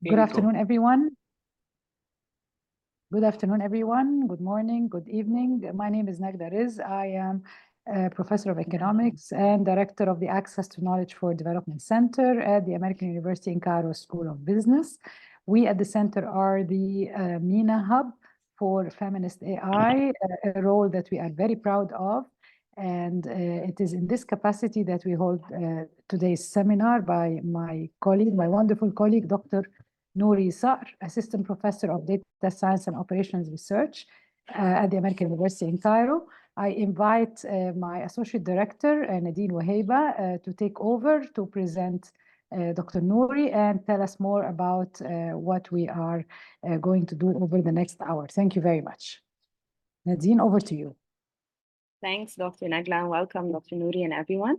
Good afternoon, everyone. Good afternoon, everyone. Good morning, good evening. My name is Nagda Riz. I am a professor of economics and director of the Access to Knowledge for Development Center at the American University in Cairo School of Business. We at the center are the MENA hub for feminist AI, a role that we are very proud of. And it is in this capacity that we hold today's seminar by my colleague, my wonderful colleague, Dr. Nouri Sakr, Assistant Professor of Data Science and Operations Research at the American University in Cairo. I invite my Associate Director, Nadine Waheba, to take over to present Dr. Nouri and tell us more about what we are going to do over the next hour. Thank you very much. Nadine, over to you. Thanks, Dr. Nagla, and welcome, Dr. Nouri and everyone.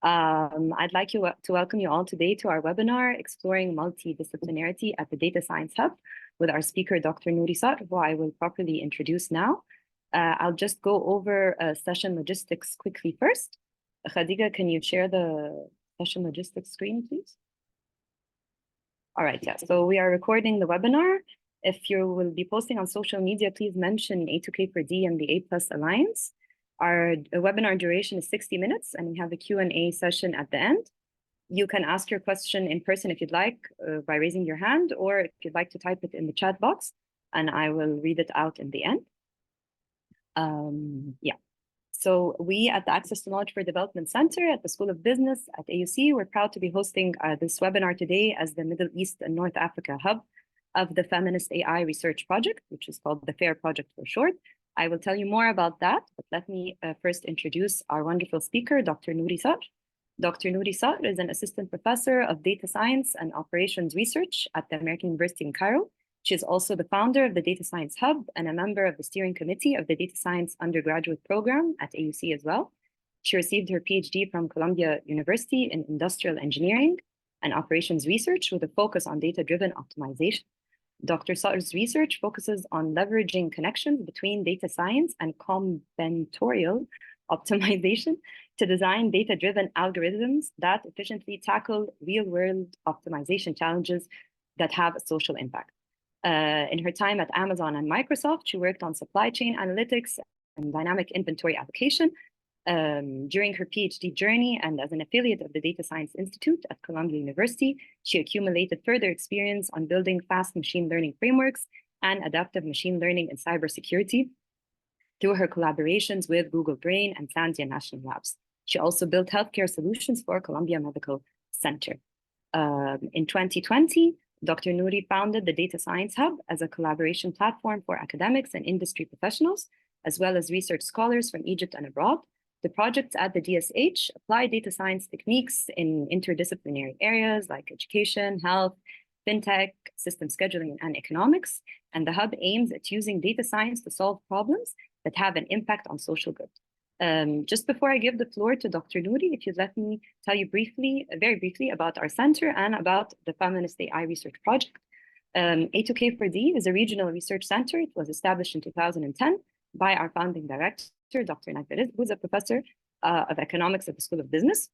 I'd like to welcome you all today to our webinar, Exploring Multidisciplinarity at the Data Science Hub, with our speaker, Dr. Nouri Sakr, who I will properly introduce now. I'll just go over session logistics quickly first. Khadija, can you share the session logistics screen, please? All right, yeah, so we are recording the webinar. If you will be posting on social media, please mention A2K4D and the A+ Alliance. Our webinar duration is 60 minutes, and we have a Q&A session at the end. You can ask your question in person if you'd like by raising your hand, or if you'd like to type it in the chat box, and I will read it out in the end. So we at the Access to Knowledge for Development Center at the School of Business at AUC, we're proud to be hosting this webinar today as the Middle East and North Africa hub of the Feminist AI Research Project, which is called the FAIR Project for short. I will tell you more about that, but let me first introduce our wonderful speaker, Dr. Nouri Sakr. Dr. Nouri Sakr is an assistant professor of data science and operations research at the American University in Cairo. She is also the founder of the Data Science Hub and a member of the steering committee of the Data Science undergraduate program at AUC as well. She received her PhD from Columbia University in industrial engineering and operations research with a focus on data-driven optimization. Dr. Sakr's research focuses on leveraging connections between data science and combinatorial optimization to design data-driven algorithms that efficiently tackle real-world optimization challenges that have a social impact. In her time at Amazon and Microsoft, she worked on supply chain analytics and dynamic inventory application. During her PhD journey and as an affiliate of the Data Science Institute at Columbia University, she accumulated further experience on building fast machine learning frameworks and adaptive machine learning in cybersecurity through her collaborations with Google Brain and Sandia National Labs. She also built healthcare solutions for Columbia Medical Center. In 2020, Dr. Nouri founded the Data Science Hub as a collaboration platform for academics and industry professionals, as well as research scholars from Egypt and abroad. The projects at the DSH apply data science techniques in interdisciplinary areas like education, health, fintech, system scheduling, and economics. And the hub aims at using data science to solve problems that have an impact on social good. Just before I give the floor to Dr. Nouri, if you'd let me tell you briefly, very briefly, about our center and about the Feminist AI Research Project. A2K4D is a regional research center. It was established in 2010 by our founding director, Dr. Nagda Riz, who is a professor of economics at the School of Business.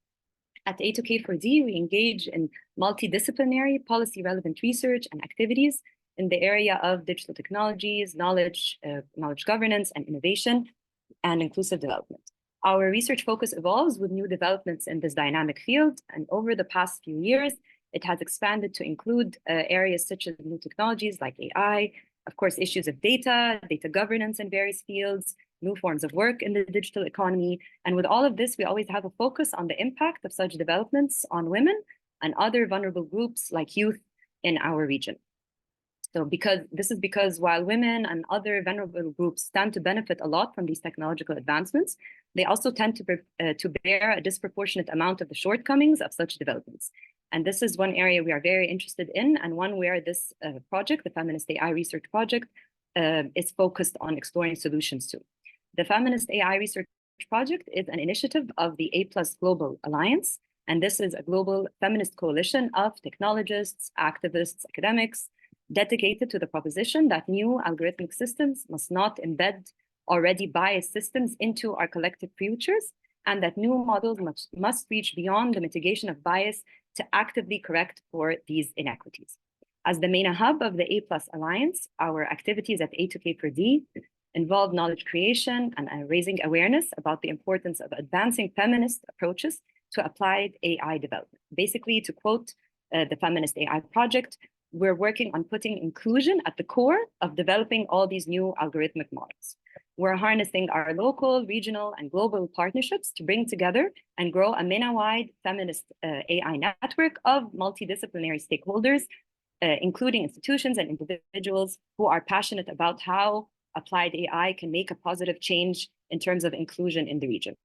At A2K4D, we engage in multidisciplinary policy-relevant research and activities in the area of digital technologies, knowledge governance, and innovation, and inclusive development. Our research focus evolves with new developments in this dynamic field, and over the past few years, it has expanded to include areas such as new technologies like AI, of course, issues of data governance in various fields, new forms of work in the digital economy. And with all of this, we always have a focus on the impact of such developments on women and other vulnerable groups like youth in our region. So because while women and other vulnerable groups stand to benefit a lot from these technological advancements, they also tend to bear a disproportionate amount of the shortcomings of such developments. And this is one area we are very interested in, and one where this project, the Feminist AI Research Project, is focused on exploring solutions to. The Feminist AI Research Project is an initiative of the A+ Global Alliance, and this is a global feminist coalition of technologists, activists, academics, dedicated to the proposition that new algorithmic systems must not embed already biased systems into our collective futures, and that new models must reach beyond the mitigation of bias to actively correct for these inequities. As the MENA hub of the A+ Alliance, our activities at A2K4D involve knowledge creation and raising awareness about the importance of advancing feminist approaches to applied AI development. Basically, to quote the Feminist AI project, we're working on putting inclusion at the core of developing all these new algorithmic models. We're harnessing our local, regional, and global partnerships to bring together and grow a MENA-wide feminist AI network of multidisciplinary stakeholders, including institutions and individuals who are passionate about how applied AI can make a positive change in terms of inclusion in the region.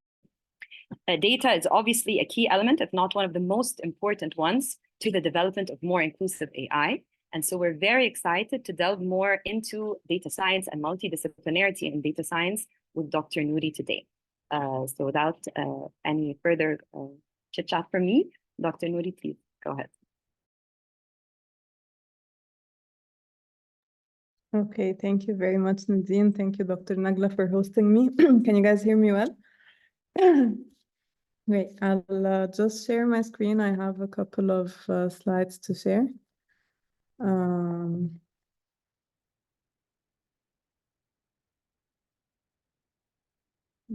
Data is obviously a key element, if not one of the most important ones, to the development of more inclusive AI. And so we're very excited to delve more into data science and multidisciplinarity in data science with Dr. Nouri today. So without any further chit chat from me, Dr. Nouri, please go ahead. Okay, thank you very much, Nadine. Thank you, Dr. Nagla, for hosting me. Can you guys hear me well? Great, I'll just share my screen. I have a couple of slides to share.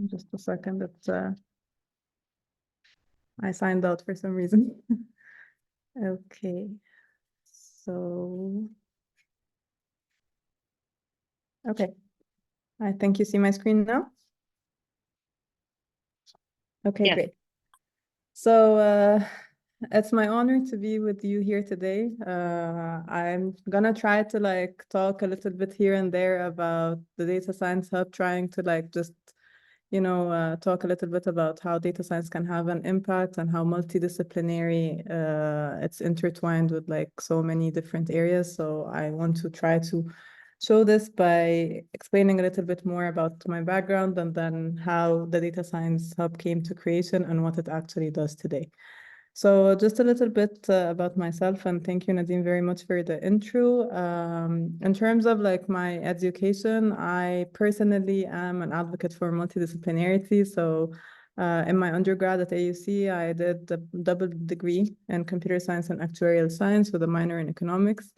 Just a second, I signed out for some reason. Okay, so, okay. I think you see my screen now. Okay, Yes. Great. So it's my honor to be with you here today. I'm gonna try to talk a little bit here and there about the Data Science Hub, trying to just talk a little bit about how data science can have an impact and how multidisciplinary it's intertwined with so many different areas. So I want to try to show this by explaining a little bit more about my background and then how the Data Science Hub came to creation and what it actually does today. So just a little bit about myself, and thank you, Nadine, very much for the intro. In terms of my education, I personally am an advocate for multidisciplinarity. So in my undergrad at AUC, I did a double degree in computer science and actuarial science with a minor in economics.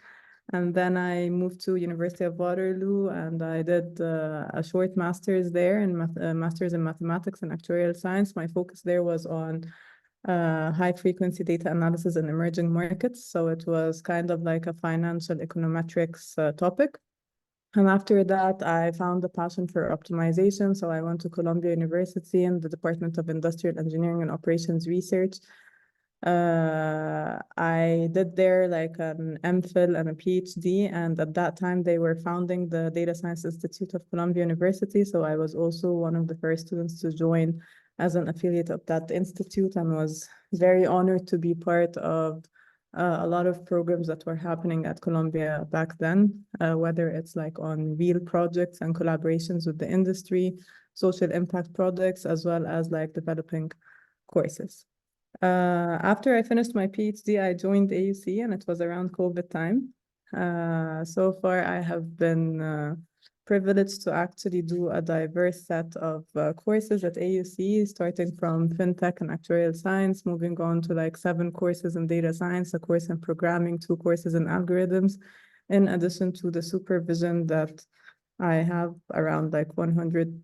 And then I moved to University of Waterloo, and I did a short master's there, in master's in mathematics and actuarial science. My focus there was on high-frequency data analysis in emerging markets. So it was kind of like a financial econometrics topic. And after that, I found a passion for optimization. So I went to Columbia University in the Department of Industrial Engineering and Operations Research. I did there an MPhil and a PhD, and at that time they were founding the Data Science Institute of Columbia University. So I was also one of the first students to join as an affiliate of that institute, and was very honored to be part of a lot of programs that were happening at Columbia back then, whether it's on real projects and collaborations with the industry, social impact projects, as well as developing courses. After I finished my PhD, I joined AUC, and it was around COVID time. So far, I have been privileged to actually do a diverse set of courses at AUC, starting from FinTech and Actuarial Science, moving on to 7 courses in data science, a course in programming, 2 courses in algorithms, in addition to the supervision that I have around 100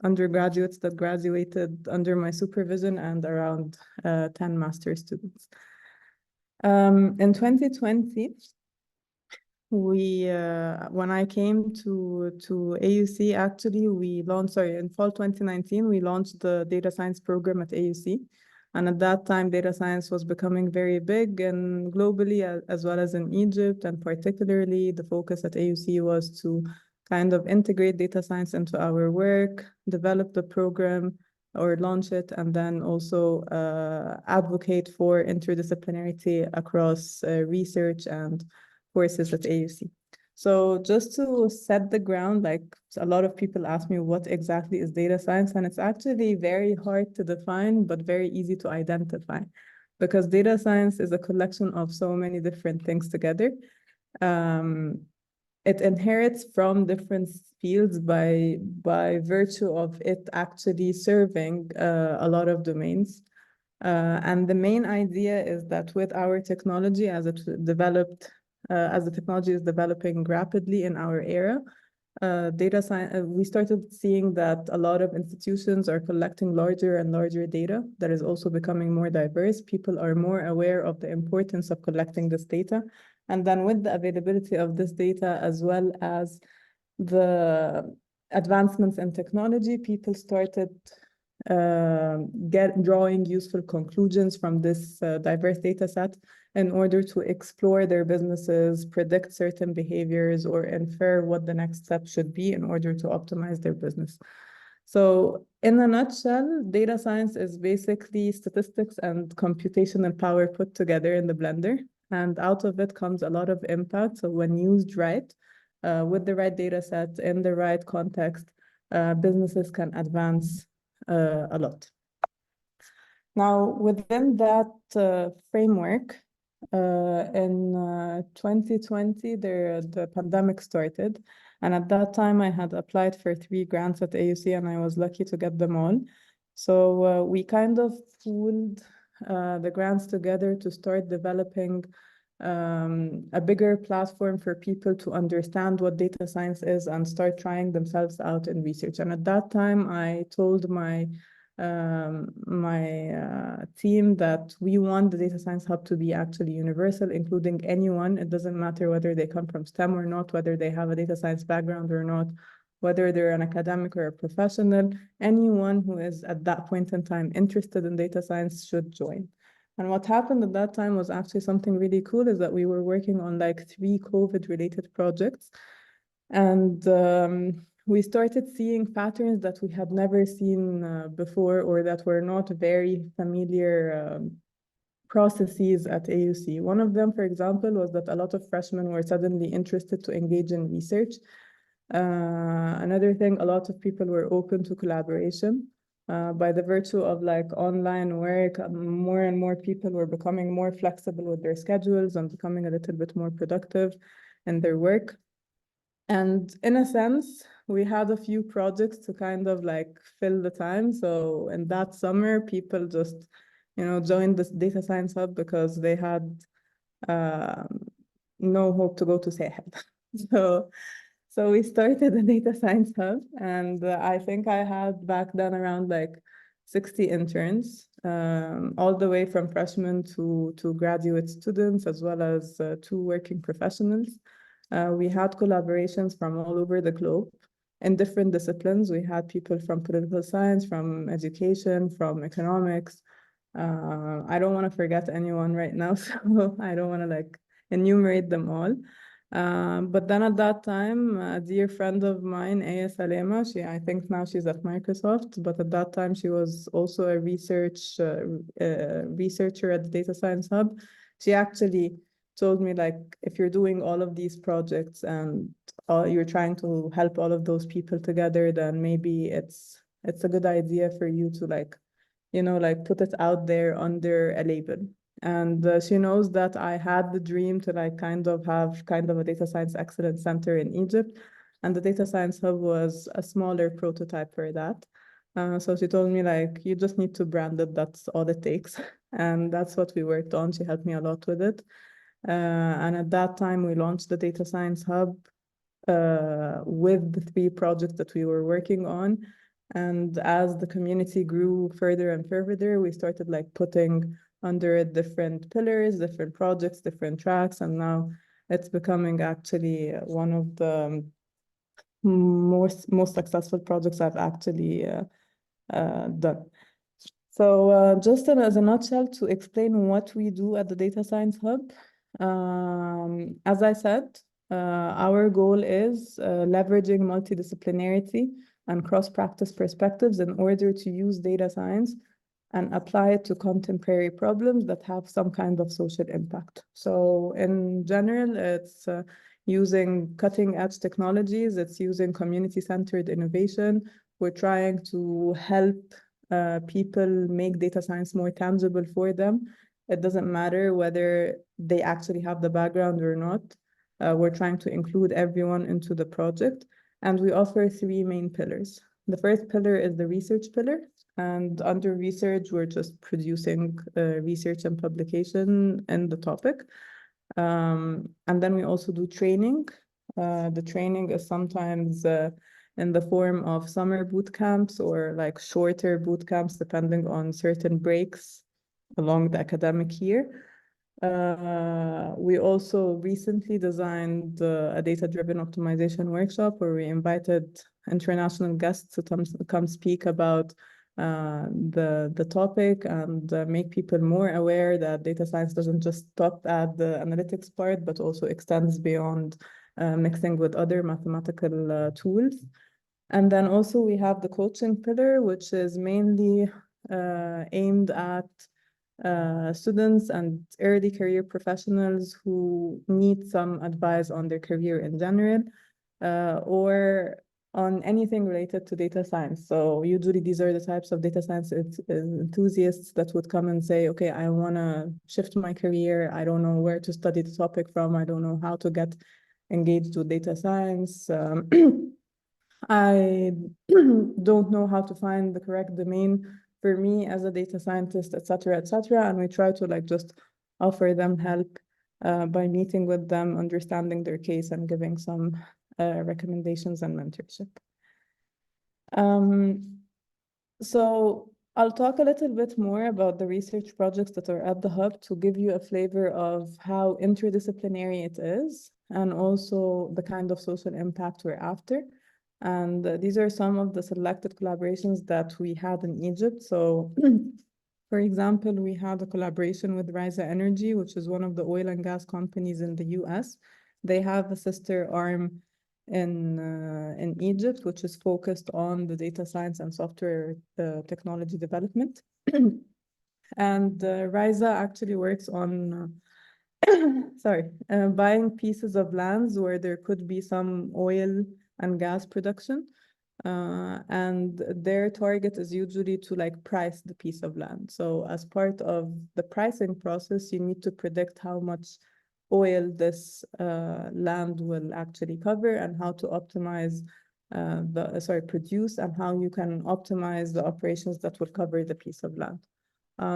undergraduates that graduated under my supervision, and around 10 master's students. In 2020, when I came to AUC, actually, we launched, in fall 2019, we launched the data science program at AUC. And at that time, data science was becoming very big, and globally, as well as in Egypt. And particularly, the focus at AUC was to kind of integrate data science into our work, develop the program or launch it, and then also advocate for interdisciplinarity across research and courses at AUC. So just to set the ground, a lot of people ask me what exactly is data science, and it's actually very hard to define, but very easy to identify, because data science is a collection of so many different things together. It inherits from different fields by virtue of it actually serving a lot of domains. And the main idea is that with our technology, as it developed as the technology is developing rapidly in our era, data science, we started seeing that a lot of institutions are collecting larger and larger data that is also becoming more diverse. People are more aware of the importance of collecting this data. And then with the availability of this data, as well as the advancements in technology, people started drawing useful conclusions from this diverse data set in order to explore their businesses, predict certain behaviors, or infer what the next step should be in order to optimize their business. So in a nutshell, data science is basically statistics and computational power put together in the blender. And out of it comes a lot of impact. So when used right, with the right data set in the right context, businesses can advance a lot. Now, within that framework, in 2020, the pandemic started. And at that time, I had applied for 3 grants at AUC, and I was lucky to get them all. So we kind of pooled the grants together to start developing a bigger platform for people to understand what data science is and start trying themselves out in research. And at that time, I told my team that we want the Data Science Hub to be actually universal, including anyone. It doesn't matter whether they come from STEM or not, whether they have a data science background or not, whether they're an academic or a professional. Anyone who is at that point in time interested in data science should join. And what happened at that time was actually something really cool, is that we were working on like 3 COVID-related projects. And we started seeing patterns that we had never seen before, or that were not very familiar processes at AUC. One of them, for example, was that a lot of freshmen were suddenly interested to engage in research. Another thing, a lot of people were open to collaboration. By the virtue of like online work, more and more people were becoming more flexible with their schedules and becoming a little bit more productive in their work. And in a sense, we had a few projects to kind of like fill the time. So in that summer, people just, joined this Data Science Hub because they had no hope to go to Sahel. So we started the Data Science Hub, and I think I had back then around like 60 interns, all the way from freshmen to graduate students, as well as 2 working professionals. We had collaborations from all over the globe in different disciplines. We had people from political science, from education, from economics. I don't want to forget anyone right now, so I don't want to like enumerate them all. But then at that time, a dear friend of mine, Aya Salema, I think now she's at Microsoft, but at that time she was also a researcher at the Data Science Hub. She actually told me, like, if you're doing all of these projects and you're trying to help all of those people together, then maybe it's a good idea for you to like put it out there under a label. And she knows that I had the dream to like kind of have a data science excellence center in Egypt, and the Data Science Hub was a smaller prototype for that. So she told me, like, you just need to brand it, that's all it takes. And that's what we worked on. She helped me a lot with it. And at that time, we launched the Data Science Hub with the 3 projects that we were working on. And as the community grew further and further, we started like putting under it different pillars, different projects, different tracks. And now it's becoming actually one of the most successful projects I've actually done. So just as a nutshell, to explain what we do at the Data Science Hub, as I said, our goal is leveraging multidisciplinarity and cross-practice perspectives in order to use data science and apply it to contemporary problems that have some kind of social impact. So in general, it's using cutting-edge technologies, it's using community-centered innovation. We're trying to help people make data science more tangible for them. It doesn't matter whether they actually have the background or not. We're trying to include everyone into the project. And we offer 3 main pillars. The first pillar is the research pillar. And under research, we're just producing research and publication in the topic. And then we also do training. The training is sometimes in the form of summer boot camps or like shorter boot camps, depending on certain breaks along the academic year. We also recently designed a data-driven optimization workshop where we invited international guests to come speak about the topic and make people more aware that data science doesn't just stop at the analytics part, but also extends beyond mixing with other mathematical tools. And then also we have the coaching pillar, which is mainly aimed at students and early career professionals who need some advice on their career in general, or on anything related to data science. So usually these are the types of data science enthusiasts that would come and say, okay, I want to shift my career. I don't know where to study the topic from. I don't know how to get engaged with data science. I don't know how to find the correct domain for me as a data scientist, et cetera, et cetera. And we try to like just offer them help by meeting with them, understanding their case and giving some recommendations and mentorship. So I'll talk a little bit more about the research projects that are at the Hub to give you a flavor of how interdisciplinary it is and also the kind of social impact we're after. And these are some of the selected collaborations that we had in Egypt. So for example, we had a collaboration with Risa Energy, which is one of the oil and gas companies in the US. They have a sister arm in Egypt, which is focused on the data science and software technology development. And Risa actually works on buying pieces of lands where there could be some oil and gas production. And their target is usually to like price the piece of land. So as part of the pricing process, you need to predict how much oil this land will actually cover and how to optimize produce and how you can optimize the operations that will cover the piece of land.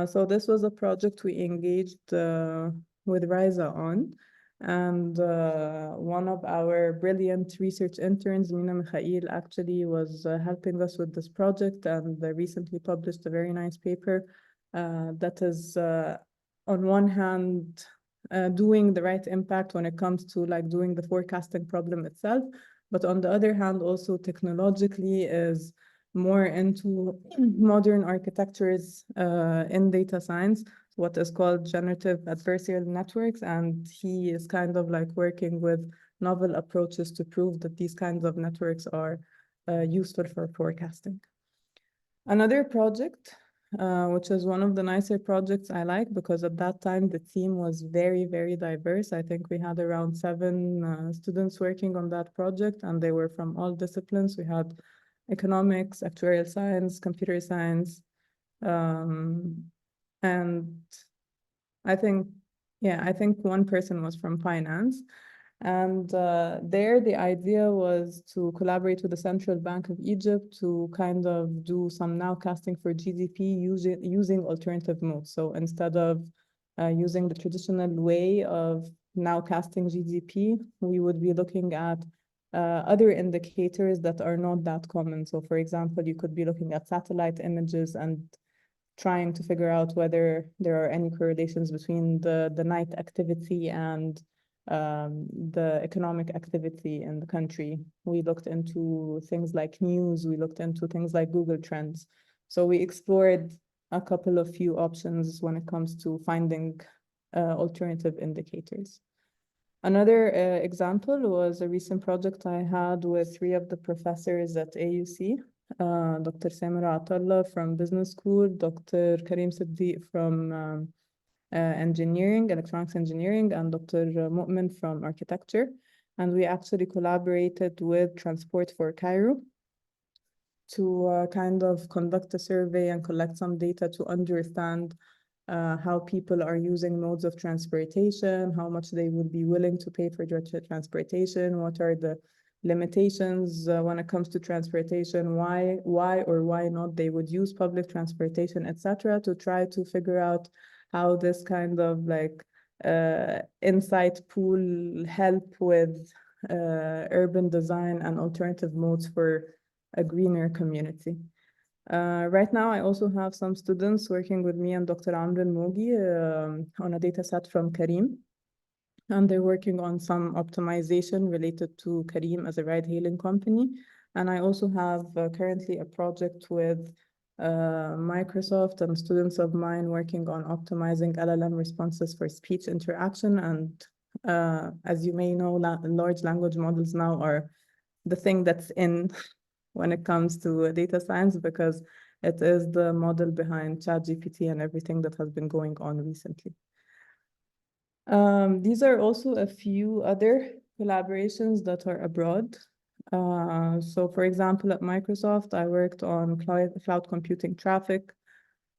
So this was a project we engaged with Risa on. And one of our brilliant research interns, MENA Mikhail, actually was helping us with this project, and they recently published a very nice paper that is, on one hand, doing the right impact when it comes to like doing the forecasting problem itself, but on the other hand, also technologically is more into modern architectures in data science, what is called generative adversarial networks. And he is kind of like working with novel approaches to prove that these kinds of networks are useful for forecasting. Another project, which is one of the nicer projects I like, because at that time the team was very, very diverse. I think we had around 7 students working on that project, and they were from all disciplines. We had economics, actuarial science, computer science, and I think one person was from finance. And there, the idea was to collaborate with the Central Bank of Egypt to kind of do some nowcasting for GDP using alternative modes. So instead of using the traditional way of nowcasting GDP, we would be looking at other indicators that are not that common. So for example, you could be looking at satellite images and trying to figure out whether there are any correlations between the night activity and the economic activity in the country. We looked into things like news, we looked into things like Google Trends. So we explored a couple of few options when it comes to finding alternative indicators. Another example was a recent project I had with 3 of the professors at AUC, Dr. Samira Atallah from Business School, Dr. Karim Siddiq from electronics engineering, and Dr. Mu'min from architecture. And we actually collaborated with Transport for Cairo to kind of conduct a survey and collect some data to understand how people are using modes of transportation, how much they would be willing to pay for transportation, what are the limitations when it comes to transportation, why or why not they would use public transportation, etc., to try to figure out how this kind of like insight pool help with urban design and alternative modes for a greener community. Right now, I also have some students working with me and Dr. Amr Mogi on a data set from Karim. And they're working on some optimization related to Karim as a ride-hailing company. And I also have currently a project with Microsoft and students of mine working on optimizing LLM responses for speech interaction. And as you may know, large language models now are the thing that's in when it comes to data science, because it is the model behind ChatGPT and everything that has been going on recently. These are also a few other collaborations that are abroad. So for example, at Microsoft, I worked on cloud computing traffic.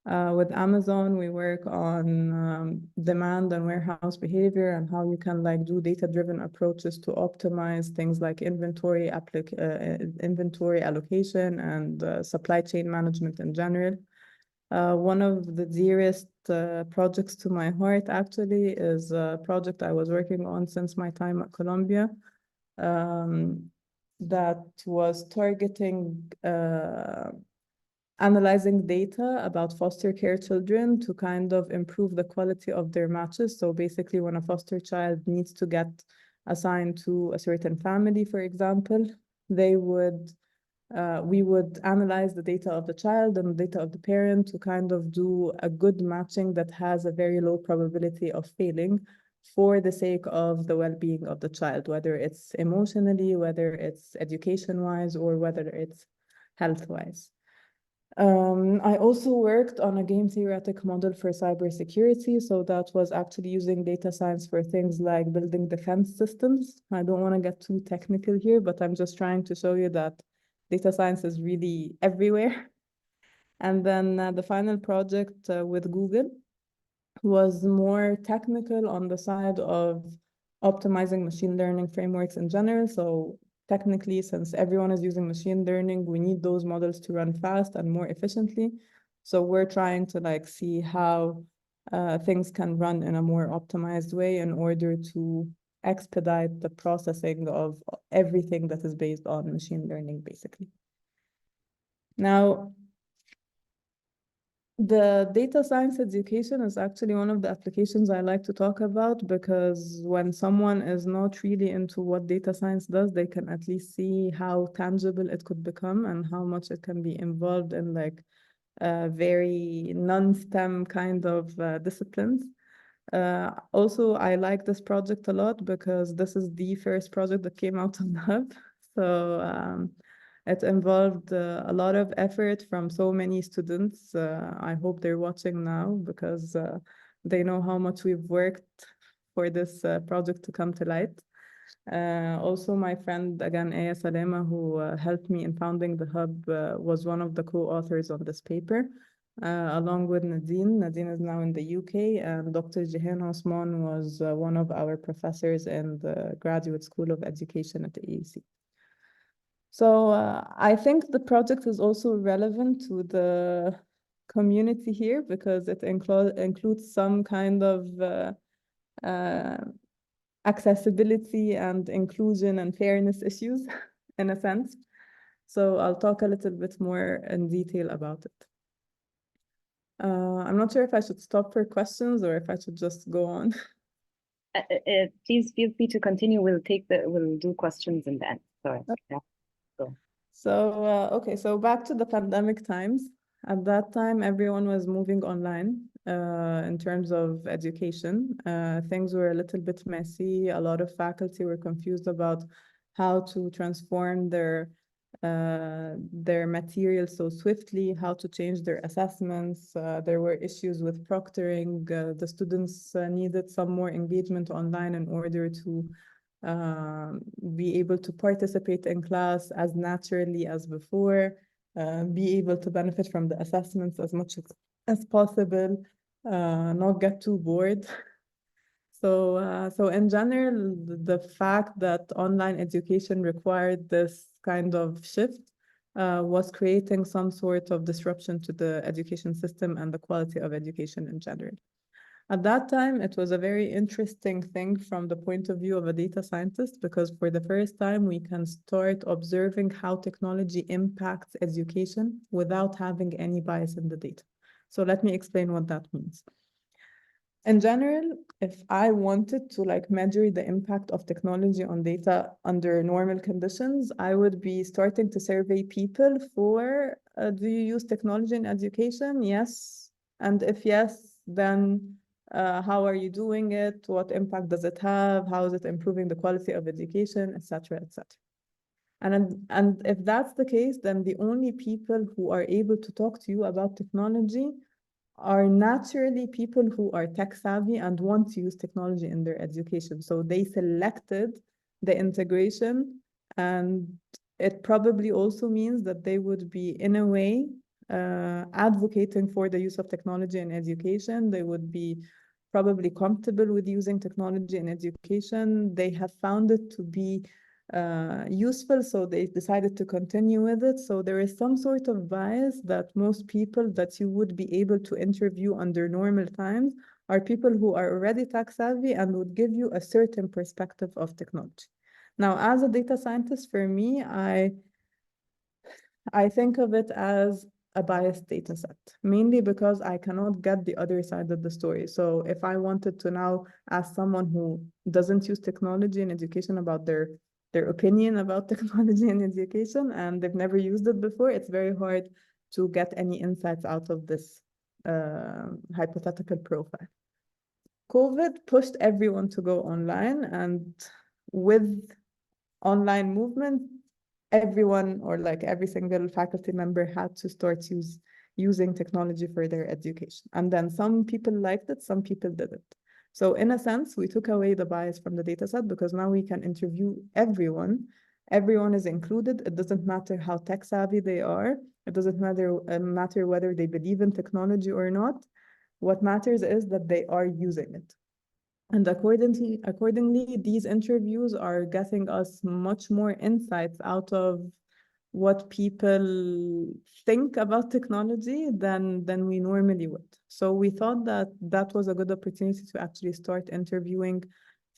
With Amazon, we work on demand and warehouse behavior and how you can like do data-driven approaches to optimize things like inventory allocation and supply chain management in general. One of the dearest projects to my heart actually is a project I was working on since my time at Columbia that was targeting analyzing data about foster care children to kind of improve the quality of their matches. So basically, when a foster child needs to get assigned to a certain family, for example, we would analyze the data of the child and the data of the parent to kind of do a good matching that has a very low probability of failing for the sake of the well-being of the child, whether it's emotionally, whether it's education-wise, or whether it's health-wise. I also worked on a game theoretic model for cybersecurity. So that was actually using data science for things like building defense systems. I don't want to get too technical here, but I'm just trying to show you that data science is really everywhere. And then the final project with Google was more technical on the side of optimizing machine learning frameworks in general. So technically, since everyone is using machine learning, we need those models to run fast and more efficiently. So we're trying to like see how things can run in a more optimized way in order to expedite the processing of everything that is based on machine learning, basically. Now, the data science education is actually one of the applications I like to talk about, because when someone is not really into what data science does, they can at least see how tangible it could become and how much it can be involved in like very non-STEM kind of disciplines. Also, I like this project a lot because this is the first project that came out on the Hub. So it involved a lot of effort from so many students. I hope they're watching now because they know how much we've worked for this project to come to light. Also, my friend, again, Aya Salema, who helped me in founding the Hub, was one of the co-authors on this paper, along with Nadine. Nadine is now in the UK, and Dr. Jihan Osman was one of our professors in the Graduate School of Education at the AUC. So I think the project is also relevant to the community here because it includes some kind of accessibility and inclusion and fairness issues in a sense. So I'll talk a little bit more in detail about it. I'm not sure if I should stop for questions or if I should just go on. Please feel free to continue. We'll do questions in the end. Sorry. Yeah. So, okay, so back to the pandemic times. At that time, everyone was moving online in terms of education. Things were a little bit messy. A lot of faculty were confused about how to transform their materials so swiftly, how to change their assessments. There were issues with proctoring. The students needed some more engagement online in order to be able to participate in class as naturally as before, be able to benefit from the assessments as much as possible, not get too bored. So in general, the fact that online education required this kind of shift was creating some sort of disruption to the education system and the quality of education in general. At that time, it was a very interesting thing from the point of view of a data scientist, because for the first time, we can start observing how technology impacts education without having any bias in the data. So let me explain what that means. In general, if I wanted to like measure the impact of technology on data under normal conditions, I would be starting to survey people for, do you use technology in education? Yes. And if yes, then how are you doing it? What impact does it have? How is it improving the quality of education, etc., etc. And if that's the case, then the only people who are able to talk to you about technology are naturally people who are tech savvy and want to use technology in their education. So they selected the integration, and it probably also means that they would be, in a way, advocating for the use of technology in education. They would be probably comfortable with using technology in education. They have found it to be useful, so they decided to continue with it. So there is some sort of bias that most people that you would be able to interview under normal times are people who are already tech savvy and would give you a certain perspective of technology. Now, as a data scientist, for me, I think of it as a biased data set, mainly because I cannot get the other side of the story. So if I wanted to now ask someone who doesn't use technology in education about their opinion about technology in education, and they've never used it before, it's very hard to get any insights out of this hypothetical profile. COVID pushed everyone to go online, and with online movement, everyone, or like every single faculty member, had to start using technology for their education. And then some people liked it, some people didn't. So in a sense, we took away the bias from the data set, because now we can interview everyone. Everyone is included. It doesn't matter how tech savvy they are. It doesn't matter whether they believe in technology or not. What matters is that they are using it. And accordingly, these interviews are getting us much more insights out of what people think about technology than we normally would. So we thought that that was a good opportunity to actually start interviewing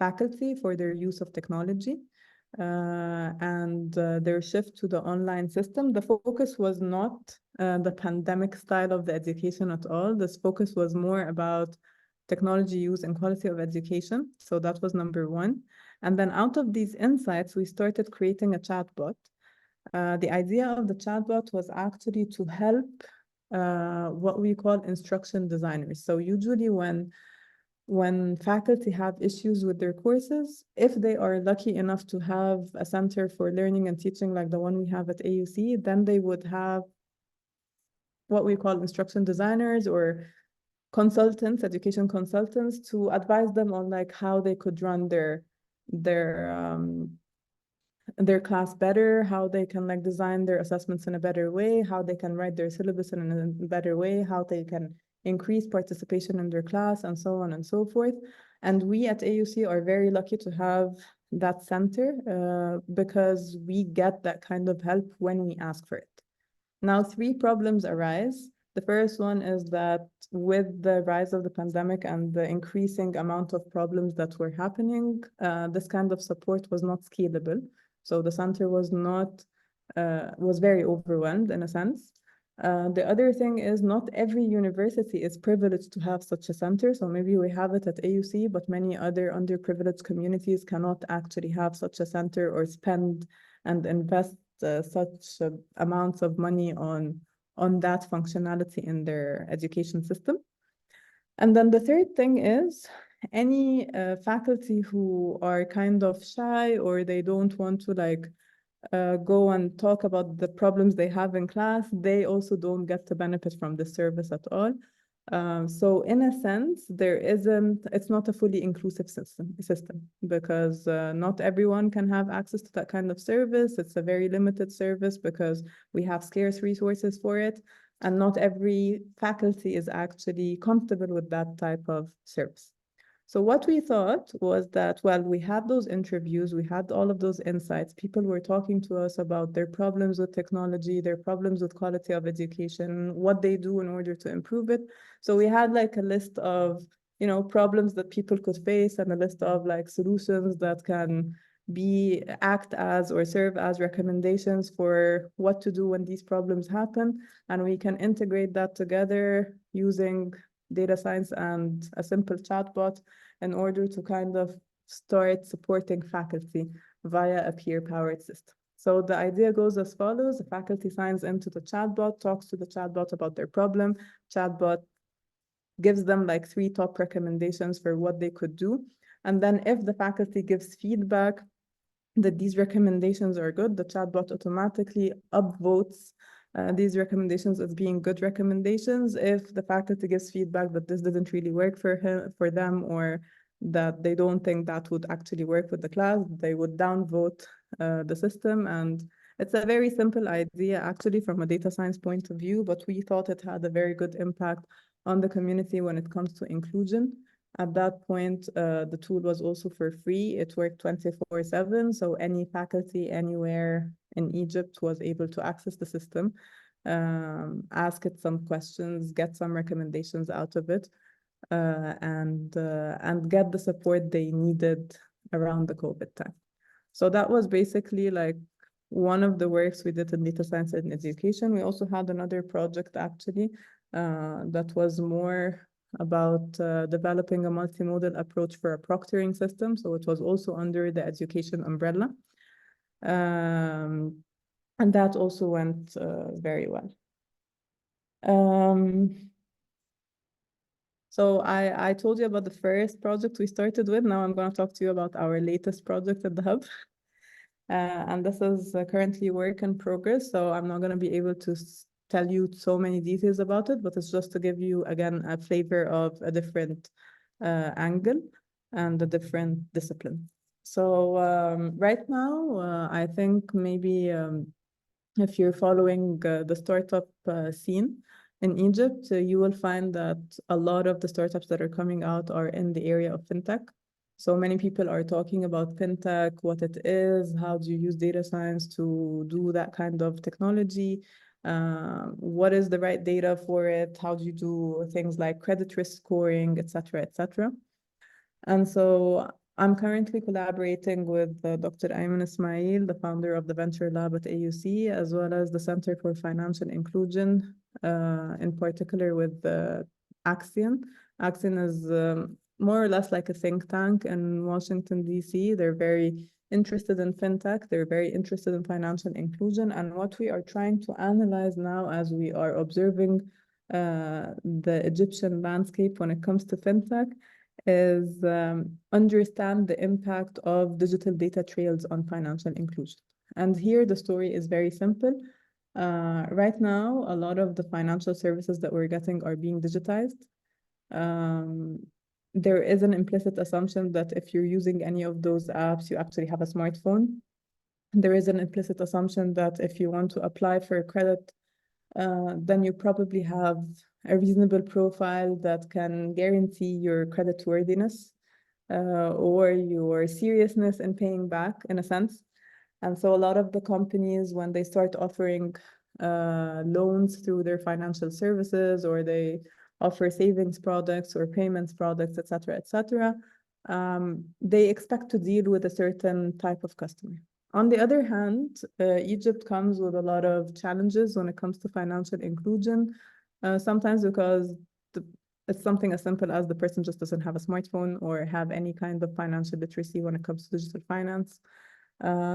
faculty for their use of technology and their shift to the online system. The focus was not the pandemic style of the education at all. This focus was more about technology use and quality of education. So that was number one. And then out of these insights, we started creating a chatbot. The idea of the chatbot was actually to help what we call instruction designers. So usually when faculty have issues with their courses, if they are lucky enough to have a center for learning and teaching like the one we have at AUC, then they would have what we call instruction designers or consultants, education consultants, to advise them on like how they could run their class better, how they can like design their assessments in a better way, how they can write their syllabus in a better way, how they can increase participation in their class, and so on and so forth. And we at AUC are very lucky to have that center because we get that kind of help when we ask for it. Now, three problems arise. The first one is that with the rise of the pandemic and the increasing amount of problems that were happening, this kind of support was not scalable. So the center was very overwhelmed in a sense. The other thing is not every university is privileged to have such a center. So maybe we have it at AUC, but many other underprivileged communities cannot actually have such a center or spend and invest such amounts of money on that functionality in their education system. And then the third thing is any faculty who are kind of shy, or they don't want to like go and talk about the problems they have in class, they also don't get to benefit from the service at all. So in a sense, it's not a fully inclusive system because not everyone can have access to that kind of service. It's a very limited service because we have scarce resources for it, and not every faculty is actually comfortable with that type of service. So what we thought was that, well, we had those interviews, we had all of those insights. People were talking to us about their problems with technology, their problems with quality of education, what they do in order to improve it. So we had like a list of you know, problems that people could face and a list of like solutions that can act as or serve as recommendations for what to do when these problems happen. And we can integrate that together using data science and a simple chatbot in order to kind of start supporting faculty via a peer-powered system. So the idea goes as follows: the faculty signs into the chatbot, talks to the chatbot about their problem. Chatbot gives them like 3 top recommendations for what they could do. And then if the faculty gives feedback that these recommendations are good, the chatbot automatically upvotes these recommendations as being good recommendations. If the faculty gives feedback that this didn't really work for them, or that they don't think that would actually work with the class, they would downvote the system. And it's a very simple idea actually from a data science point of view, but we thought it had a very good impact on the community when it comes to inclusion. At that point, the tool was also for free. It worked 24/7, so any faculty anywhere in Egypt was able to access the system, ask it some questions, get some recommendations out of it, and get the support they needed around the COVID time. So that was basically like one of the works we did in data science and education. We also had another project actually that was more about developing a multimodal approach for a proctoring system. So it was also under the education umbrella. And that also went very well. So I told you about the first project we started with. Now I'm going to talk to you about our latest project at the Hub. And this is currently work in progress, so I'm not going to be able to tell you so many details about it, but it's just to give you, again, a flavor of a different angle and a different discipline. So right now, I think maybe if you're following the startup scene in Egypt, you will find that a lot of the startups that are coming out are in the area of fintech. So many people are talking about fintech, what it is, how do you use data science to do that kind of technology, what is the right data for it, how do you do things like credit risk scoring, et cetera, et cetera. And so I'm currently collaborating with Dr. Ayman Ismail, the founder of the Venture Lab at AUC, as well as the Center for Financial Inclusion, in particular with Axion. Axion is more or less like a think tank in Washington, D.C. They're very interested in fintech. They're very interested in financial inclusion. And what we are trying to analyze now as we are observing the Egyptian landscape when it comes to fintech is understand the impact of digital data trails on financial inclusion. And here the story is very simple. Right now, a lot of the financial services that we're getting are being digitized. There is an implicit assumption that if you're using any of those apps, you actually have a smartphone. There is an implicit assumption that if you want to apply for credit, then you probably have a reasonable profile that can guarantee your creditworthiness or your seriousness in paying back, in a sense. And so a lot of the companies, when they start offering loans through their financial services, or they offer savings products or payments products, et cetera, they expect to deal with a certain type of customer. On the other hand, Egypt comes with a lot of challenges when it comes to financial inclusion, sometimes because it's something as simple as the person just doesn't have a smartphone or have any kind of financial literacy when it comes to digital finance.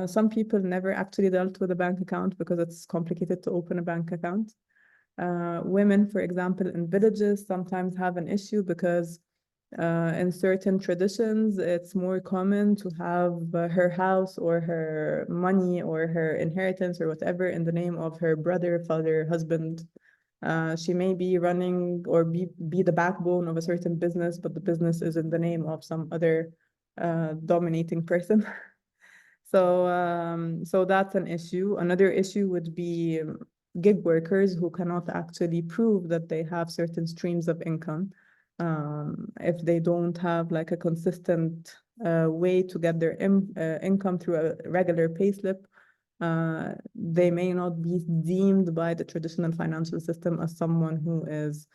Some people never actually dealt with a bank account because it's complicated to open a bank account. Women, for example, in villages sometimes have an issue because in certain traditions, it's more common to have her house or her money or her inheritance or whatever in the name of her brother, father, husband. She may be running or be the backbone of a certain business, but the business is in the name of some other dominating person. So that's an issue. Another issue would be gig workers who cannot actually prove that they have certain streams of income. If they don't have like a consistent way to get their income through a regular payslip, they may not be deemed by the traditional financial system as someone who is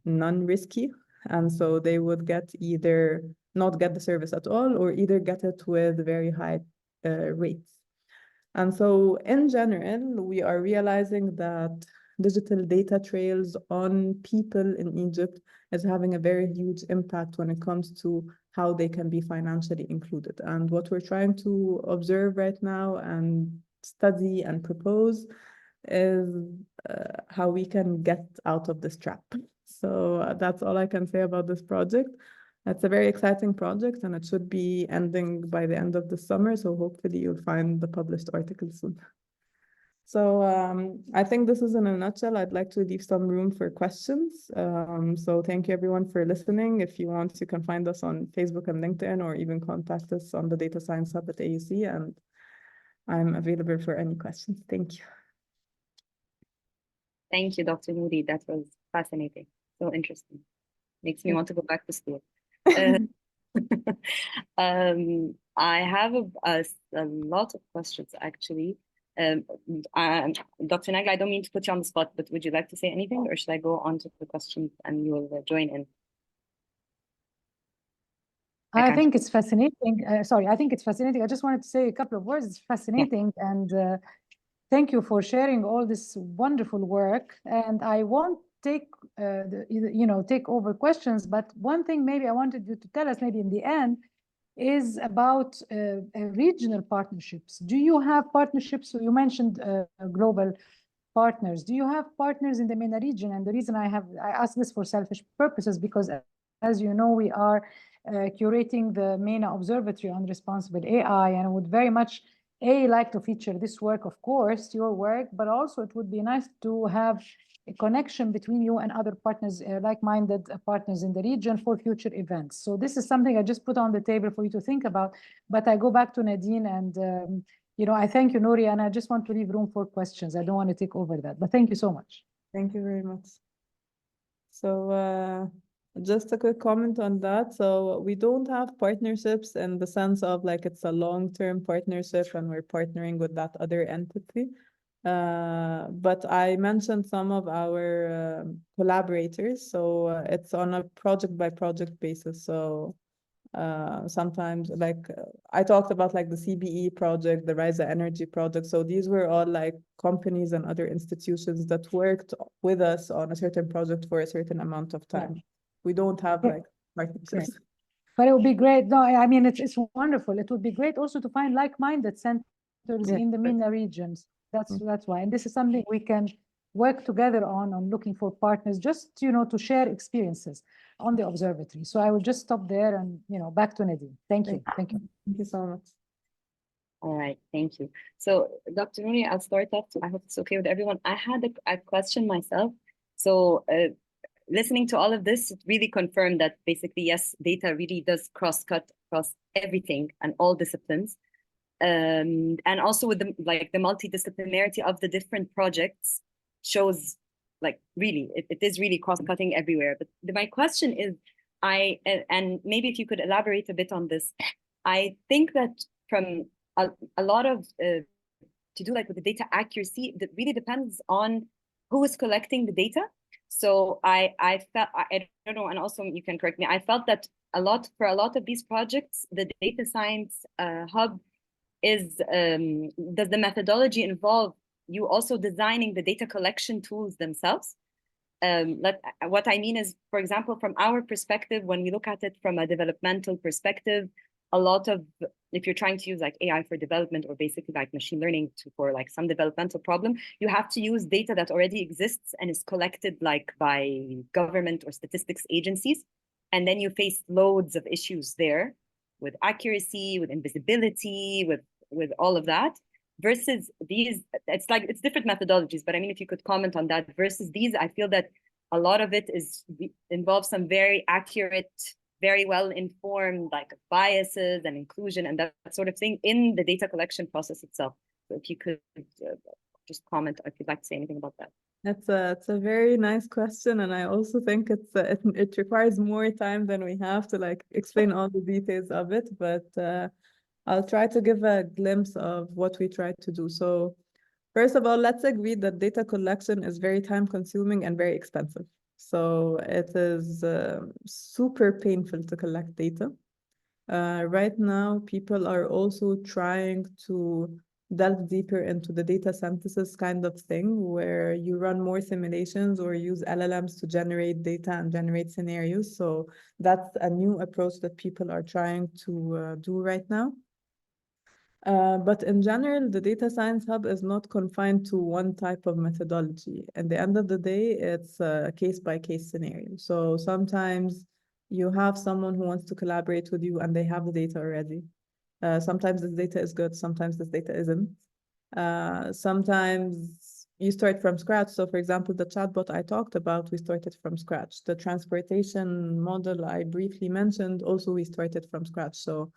non-risky. And so they would get either not get the service at all, or either get it with very high rates. And so in general, we are realizing that digital data trails on people in Egypt is having a very huge impact when it comes to how they can be financially included. And what we're trying to observe right now and study and propose is how we can get out of this trap. So that's all I can say about this project. It's a very exciting project, and it should be ending by the end of the summer. So hopefully you'll find the published article soon. So I think this is in a nutshell. I'd like to leave some room for questions. So thank you everyone for listening. If you want, you can find us on Facebook and LinkedIn, or even contact us on the Data Science Hub at AUC, and I'm available for any questions. Thank you. Thank you, Dr. Nouri. That was fascinating. So interesting. Makes me want to go back to school. I have a lot of questions, actually. Dr. Nagla, I don't mean to put you on the spot, but would you like to say anything, or should I go on to the questions and you will join in? I think it's fascinating. I think it's fascinating. I just wanted to say a couple of words. It's fascinating, and thank you for sharing all this wonderful work. And I won't take take over questions, but one thing maybe I wanted you to tell us maybe in the end is about regional partnerships. Do you have partnerships? So you mentioned global partners. Do you have partners in the MENA region? And the reason I ask this for selfish purposes, because as you know, we are curating the MENA Observatory on Responsible AI, and I would very much like to feature this work, of course, your work, but also it would be nice to have a connection between you and other partners, like-minded partners in the region for future events. So this is something I just put on the table for you to think about. But I go back to Nadine, and I thank you, Nouri, and I just want to leave room for questions. I don't want to take over that, but thank you so much. Thank you very much. So just a quick comment on that. So we don't have partnerships in the sense of like it's a long-term partnership and we're partnering with that other entity. But I mentioned some of our collaborators. So it's on a project by project basis. So sometimes like I talked about like the CBE project, the Rise Energy project. So these were all like companies and other institutions that worked with us on a certain project for a certain amount of time. Yeah. We don't have like partnerships. Right. But it would be great. No, I mean, it's wonderful. It would be great also to find like-minded centers in the MENA regions. That's why. And this is something we can work together on looking for partners, just, to share experiences on the observatory. So I will just stop there and, back to Nadine. Thank you. Thank you. Thank you so much. All right, thank you. So Dr. Nouri, I'll start off. I hope it's okay with everyone. I had a question myself. So listening to all of this, it really confirmed that basically, yes, data really does cross-cut across everything and all disciplines. And also with the multidisciplinarity of the different projects shows really, it is really cross-cutting everywhere. But my question is, and maybe if you could elaborate a bit on this, I think that from a lot of, to do with the data accuracy, that really depends on who is collecting the data. So I felt, I don't know, and also you can correct me, I felt that for a lot of these projects, the data science hub does the methodology involve you also designing the data collection tools themselves? What I mean is, for example, from our perspective, when we look at it from a developmental perspective, a lot of, if you're trying to use AI for development, or basically machine learning for some developmental problem, you have to use data that already exists and is collected by government or statistics agencies. And then you face loads of issues there with accuracy, with invisibility, with all of that, versus these, it's different methodologies, but I mean, if you could comment on that versus these, I feel that a lot of it involves some very accurate, very well-informed biases and inclusion and that sort of thing in the data collection process itself. So if you could just comment, if you'd like to say anything about that. It's a very nice question, and I also think it requires more time than we have to explain all the details of it, but I'll try to give a glimpse of what we try to do. So first of all, let's agree that data collection is very time consuming and very expensive. So it is super painful to collect data. Right now, people are also trying to delve deeper into the data synthesis kind of thing, where you run more simulations or use LLMs to generate data and generate scenarios. So that's a new approach that people are trying to do right now. But in general, the Data Science Hub is not confined to one type of methodology. At the end of the day, it's a case-by-case scenario. So sometimes you have someone who wants to collaborate with you and they have the data already. Sometimes this data is good, sometimes this data isn't. Sometimes you start from scratch. So for example, the chatbot I talked about, we started from scratch. The transportation model I briefly mentioned, also we started from scratch. So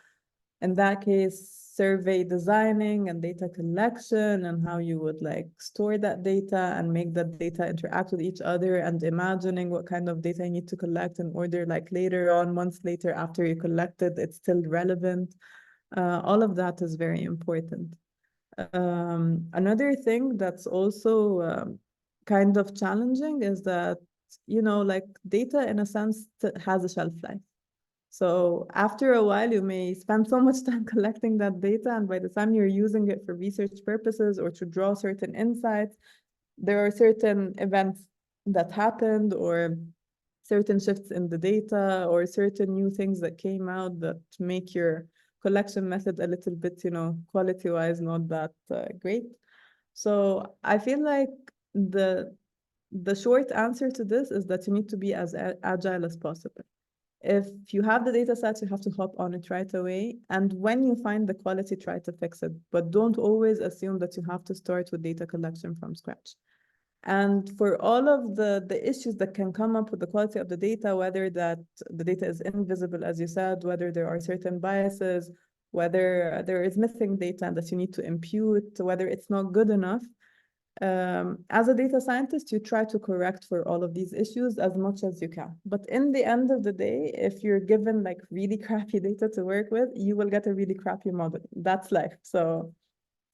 in that case, survey designing and data collection and how you would like store that data and make that data interact with each other and imagining what kind of data you need to collect in order like later on, months later after you collected, it's still relevant. All of that is very important. Another thing that's also kind of challenging is that, you know, like data in a sense has a shelf life. So after a while, you may spend so much time collecting that data, and by the time you're using it for research purposes or to draw certain insights, there are certain events that happened or certain shifts in the data or certain new things that came out that make your collection method a little bit, you know, quality-wise, not that great. So I feel like the short answer to this is that you need to be as agile as possible. If you have the data sets, you have to hop on it right away. And when you find the quality, try to fix it. But don't always assume that you have to start with data collection from scratch. And for all of the issues that can come up with the quality of the data, whether that the data is invisible, as you said, whether there are certain biases, whether there is missing data that you need to impute, whether it's not good enough, as a data scientist, you try to correct for all of these issues as much as you can. But in the end of the day, if you're given like really crappy data to work with, you will get a really crappy model. That's life. So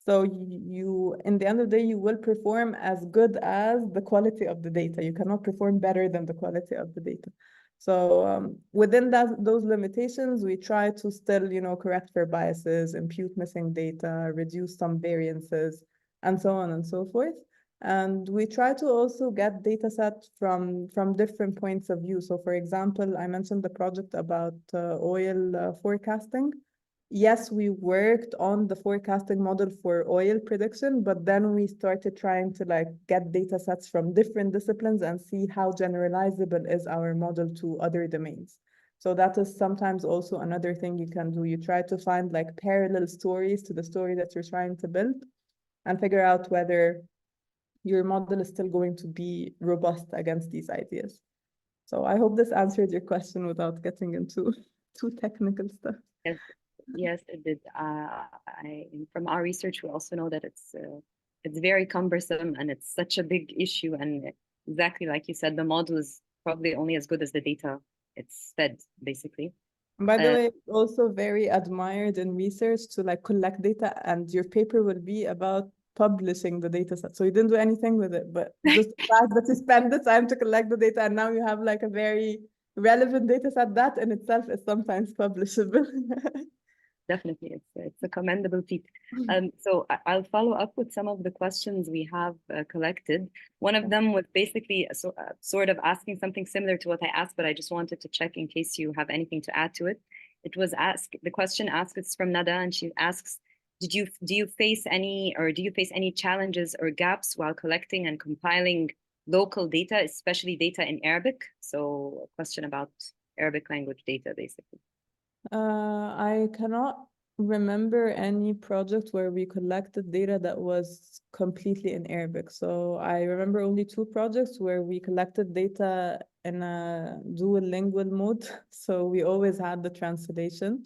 you, in the end of the day, you will perform as good as the quality of the data. You cannot perform better than the quality of the data. So within those limitations, we try to still, you know, correct for biases, impute missing data, reduce some variances, and so on and so forth. And we try to also get data sets from different points of view. So for example, I mentioned the project about oil forecasting. Yes, we worked on the forecasting model for oil prediction, but then we started trying to like get data sets from different disciplines and see how generalizable is our model to other domains. So that is sometimes also another thing you can do. You try to find like parallel stories to the story that you're trying to build and figure out whether your model is still going to be robust against these ideas. So I hope this answered your question without getting into too technical stuff. Yes, it did. From our research, we also know that it's very cumbersome and it's such a big issue. And exactly like you said, the model is probably only as good as the data it's fed, basically. By the way, it's also very admired in research to like collect data, and your paper will be about publishing the data set. So you didn't do anything with it, but just the fact that you spend the time to collect the data and now you have like a very relevant data set, that in itself is sometimes publishable. Definitely, it's a commendable feat. So I'll follow up with some of the questions we have collected. One of them was basically sort of asking something similar to what I asked, but I just wanted to check in case you have anything to add to it. It was the question asked is from Nada, and she asks, do you face any challenges or gaps while collecting and compiling local data, especially data in Arabic? So a question about Arabic language data, basically. I cannot remember any project where we collected data that was completely in Arabic. So I remember only 2 projects where we collected data in a dual lingual mode. So we always had the translation.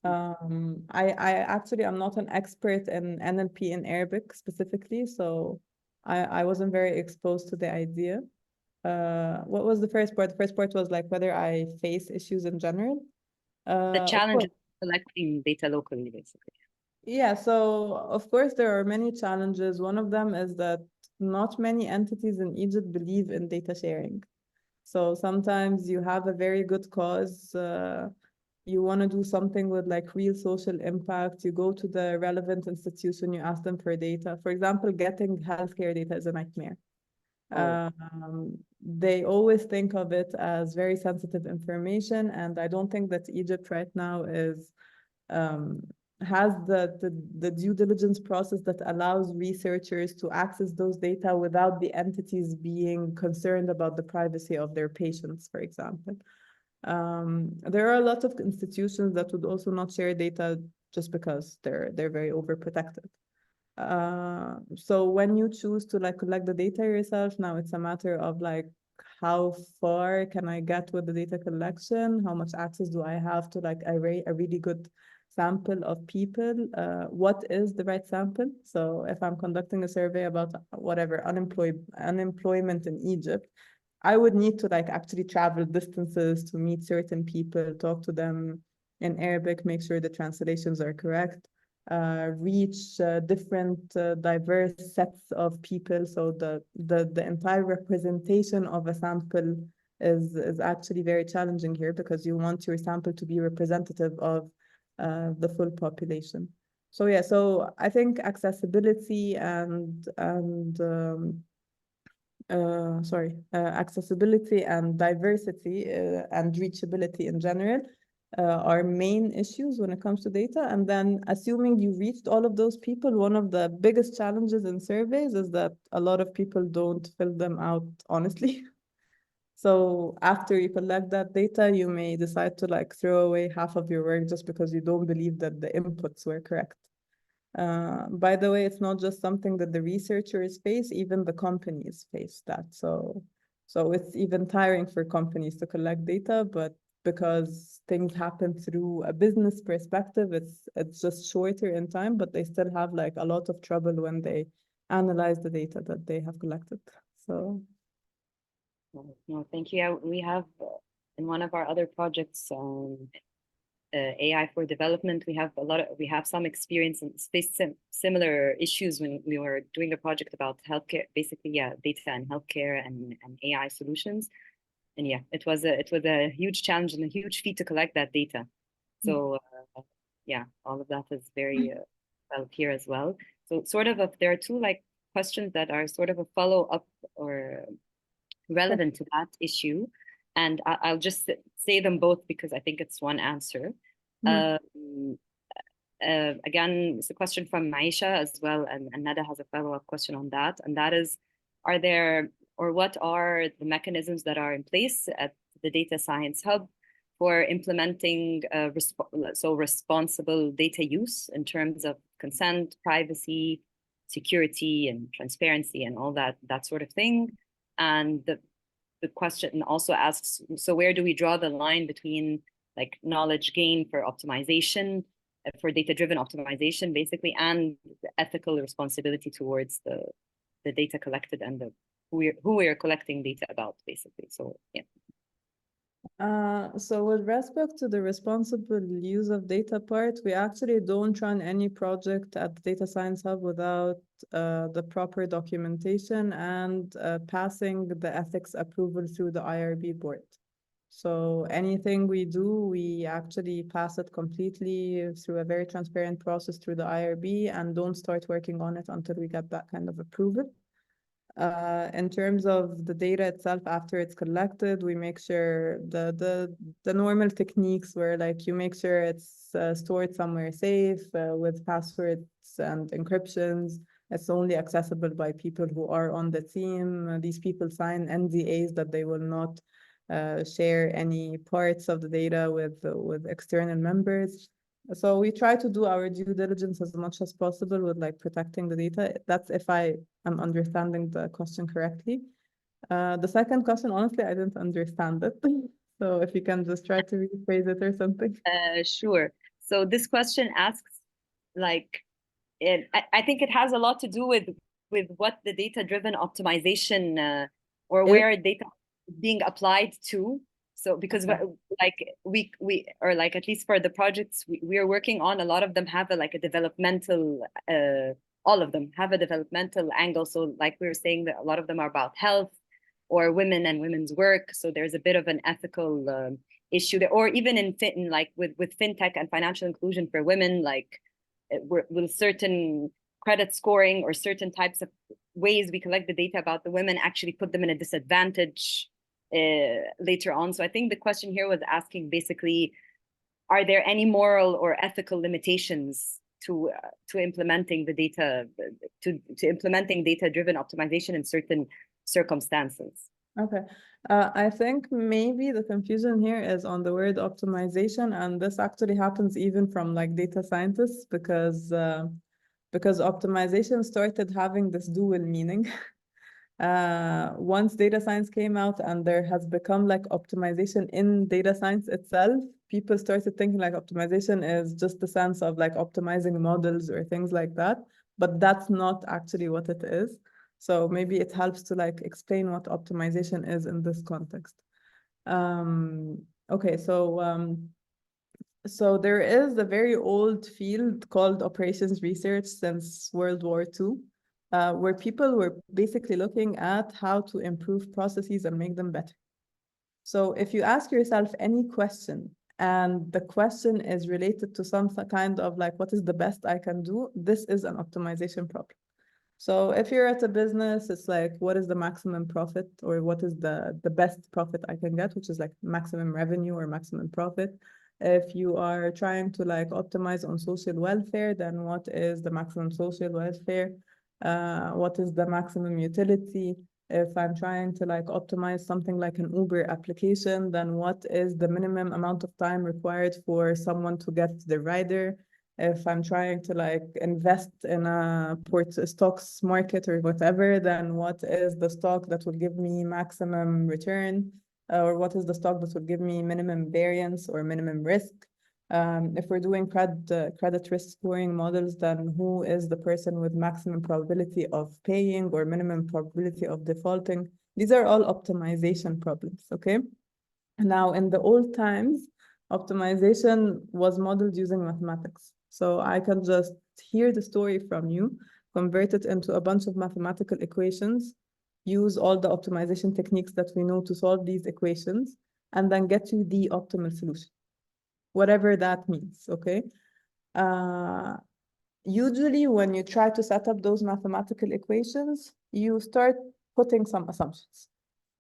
I actually am not an expert in NLP in Arabic specifically, so I wasn't very exposed to the idea. What was the first part? The first part was like whether I face issues in general. The challenge of collecting data locally, basically. Yeah, so of course there are many challenges. One of them is that not many entities in Egypt believe in data sharing. So sometimes you have a very good cause, you want to do something with like real social impact, you go to the relevant institution, you ask them for data. For example, getting healthcare data is a nightmare. They always think of it as very sensitive information, and I don't think that Egypt right now is has the due diligence process that allows researchers to access those data without the entities being concerned about the privacy of their patients, for example. There are a lot of institutions that would also not share data just because they're very overprotected. So when you choose to like collect the data yourself, now it's a matter of like how far can I get with the data collection? How much access do I have to like a really good sample of people? What is the right sample? So if I'm conducting a survey about whatever unemployment in Egypt, I would need to like actually travel distances to meet certain people, talk to them in Arabic, make sure the translations are correct, reach different diverse sets of people. So the entire representation of a sample is actually very challenging here because you want your sample to be representative of the full population. So yeah, so I think accessibility and accessibility and diversity and reachability in general are main issues when it comes to data. And then assuming you reached all of those people, one of the biggest challenges in surveys is that a lot of people don't fill them out honestly. So after you collect that data, you may decide to like throw away half of your work just because you don't believe that the inputs were correct. By the way, it's not just something that the researchers face, even the companies face that. So it's even tiring for companies to collect data, but because things happen through a business perspective, it's just shorter in time, but they still have like a lot of trouble when they analyze the data that they have collected. So. No, thank you. Yeah, we have in one of our other projects, AI for development, we have some experience and faced similar issues when we were doing a project about healthcare, basically, yeah, data and healthcare and AI solutions. And yeah, it was a huge challenge and a huge feat to collect that data. So yeah, all of that is very well here as well. So sort of there are two like questions that are sort of a follow-up or relevant to that issue. And I'll just say them both because I think it's one answer. Again, it's a question from Maisha as well, and Nada has a follow-up question on that. And that is, what are the mechanisms that are in place at the Data Science Hub for implementing responsible data use in terms of consent, privacy, security, and transparency, and all that sort of thing? And the question also asks, so where do we draw the line between like knowledge gain for optimization, for data-driven optimization, basically, and the ethical responsibility towards the data collected and who we are collecting data about, basically. So yeah. So with respect to the responsible use of data part, we actually don't run any project at the Data Science Hub without the proper documentation and passing the ethics approval through the IRB board. So anything we do, we actually pass it completely through a very transparent process through the IRB and don't start working on it until we get that kind of approval. In terms of the data itself, after it's collected, we make sure the normal techniques where like you make sure it's stored somewhere safe with passwords and encryptions. It's only accessible by people who are on the team. These people sign NDAs that they will not share any parts of the data with external members. So we try to do our due diligence as much as possible with like protecting the data. That's if I am understanding the question correctly. The second question, honestly, I didn't understand it. So if you can just try to rephrase it or something. Sure. So this question asks, like, I think it has a lot to do with what the data-driven optimization or where data is being applied to. So because like we or like at least for the projects we are working on, a lot of them have a developmental all of them have a developmental angle. So like we were saying, that a lot of them are about health, or women and women's work. So there's a bit of an ethical issue there, or even in like with fintech and financial inclusion for women, like with certain credit scoring or certain types of ways we collect the data about the women actually put them in a disadvantage later on. So I think the question here was asking basically, are there any moral or ethical limitations to implementing the data, to implementing data-driven optimization in certain circumstances? Okay, I think maybe the confusion here is on the word optimization, and this actually happens even from like data scientists because optimization started having this dual meaning. Once data science came out and there has become like optimization in data science itself, people started thinking like optimization is just the sense of like optimizing models or things like that, but that's not actually what it is. So maybe it helps to like explain what optimization is in this context. Okay, so there is a very old field called operations research since World War II, where people were basically looking at how to improve processes and make them better. So if you ask yourself any question and the question is related to some kind of like, what is the best I can do? This is an optimization problem. So if you're at a business, it's like, what is the maximum profit, or what is the best profit I can get, which is like maximum revenue or maximum profit. If you are trying to like optimize on social welfare, then what is the maximum social welfare? What is the maximum utility? If I'm trying to like optimize something like an Uber application, then what is the minimum amount of time required for someone to get the rider? If I'm trying to like invest in a stocks market or whatever, then what is the stock that will give me maximum return? Or what is the stock that will give me minimum variance or minimum risk? If we're doing credit risk scoring models, then who is the person with maximum probability of paying or minimum probability of defaulting? These are all optimization problems, okay? Now, in the old times, optimization was modeled using mathematics. So I can just hear the story from you, convert it into a bunch of mathematical equations, use all the optimization techniques that we know to solve these equations, and then get you the optimal solution, whatever that means, okay? Usually when you try to set up those mathematical equations, you start putting some assumptions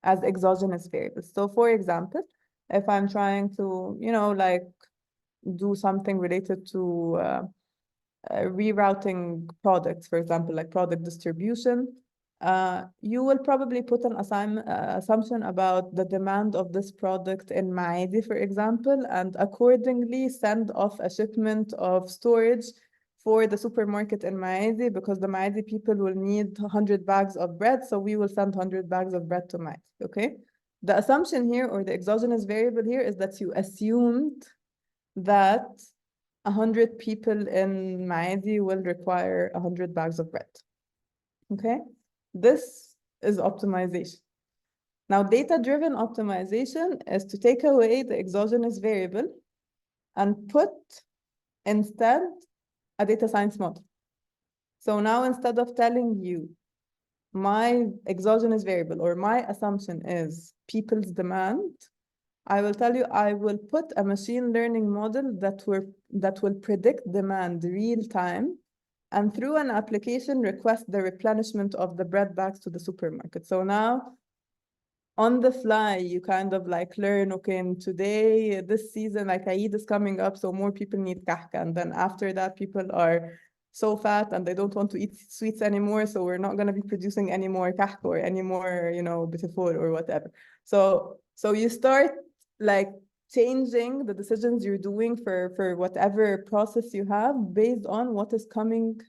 as exogenous variables. So for example, if I'm trying to, like do something related to rerouting products, for example, like product distribution, you will probably put an assumption about the demand of this product in Maadi, for example, and accordingly send off a shipment of storage for the supermarket in Maadi, because the Maadi people will need 100 bags of bread, so we will send 100 bags of bread to Maadi, okay? The assumption here, or the exogenous variable here, is that you assumed that 100 people in Maadi will require 100 bags of bread, okay? This is optimization. Now, data-driven optimization is to take away the exogenous variable and put instead a data science model. So now instead of telling you my exogenous variable or my assumption is people's demand, I will tell you I will put a machine learning model that will predict demand real time, and through an application request the replenishment of the bread bags to the supermarket. So now on the fly, you kind of like learn, okay, and today, this season, like Eid is coming up, so more people need kahka. And then after that, people are so fat and they don't want to eat sweets anymore. So we're not going to be producing any more kahka or any more, bitafur or whatever. So you start like changing the decisions you're doing for whatever process you have based on what is coming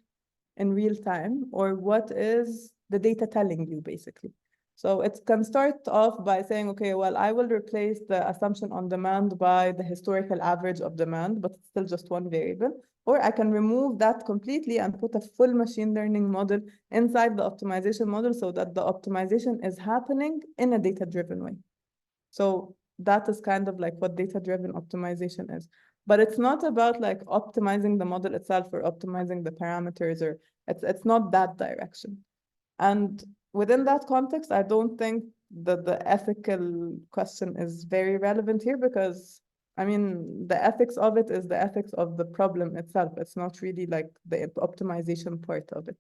in real time, or what is the data telling you, basically. So it can start off by saying, okay, well, I will replace the assumption on demand by the historical average of demand, but it's still just one variable. Or I can remove that completely and put a full machine learning model inside the optimization model so that the optimization is happening in a data-driven way. So that is kind of like what data-driven optimization is. But it's not about like optimizing the model itself or optimizing the parameters, or it's not that direction. And within that context, I don't think the ethical question is very relevant here, because I mean, the ethics of it is the ethics of the problem itself. It's not really like the optimization part of it.